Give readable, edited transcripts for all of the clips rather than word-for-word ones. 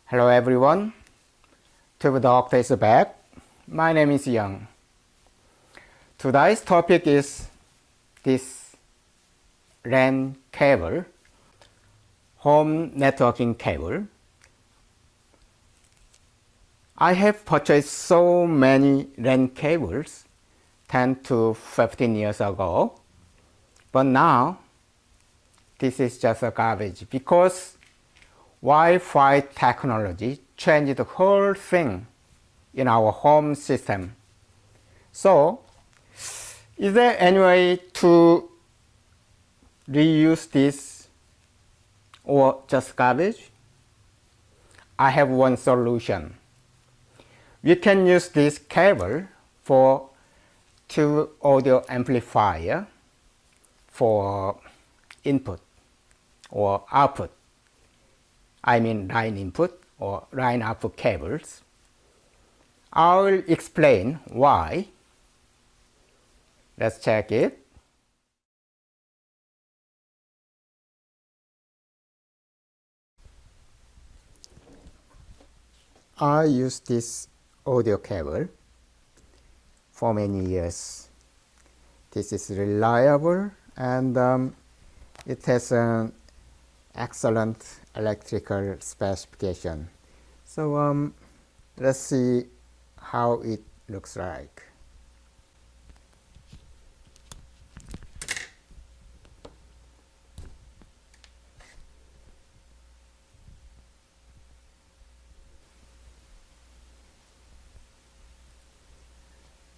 Hello everyone, Tube Doctor is back. My name is Young. Today's topic is this LAN cable, home networking cable. I have purchased so many LAN cables 10 to 15 years ago, but now this is just a garbage because Wi-Fi technology changed the whole thing in our home system. So, is there any way to reuse this or just garbage? I have one solution. We can use this cable for two audio amplifier for input or output. I mean line input or line output cables. I will explain why. Let's check it. I use this audio cable for many years. This is reliable and it has an excellent electrical specification. So let's see how it looks like.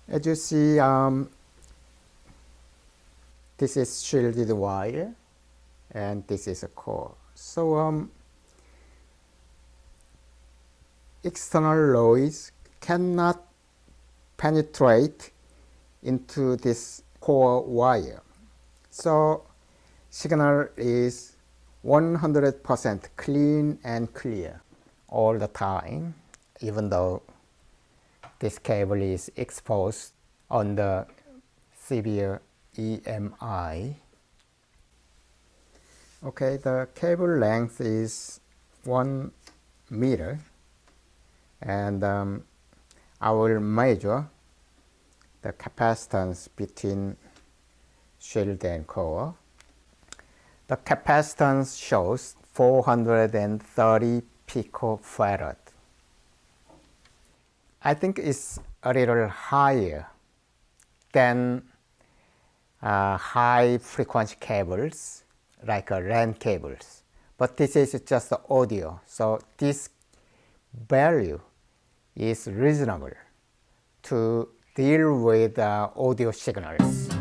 As you see, this is shielded wire and this is a core. So external noise cannot penetrate into this core wire. So signal is 100% clean and clear all the time, even though this cable is exposed under severe EMI. Okay, the cable length is 1 meter and I will measure the capacitance between shield and core. The capacitance shows 430 picofarad. I think it's a little higher than high frequency cables like LAN cables, but this is just the audio, so this value is reasonable to deal with audio signals.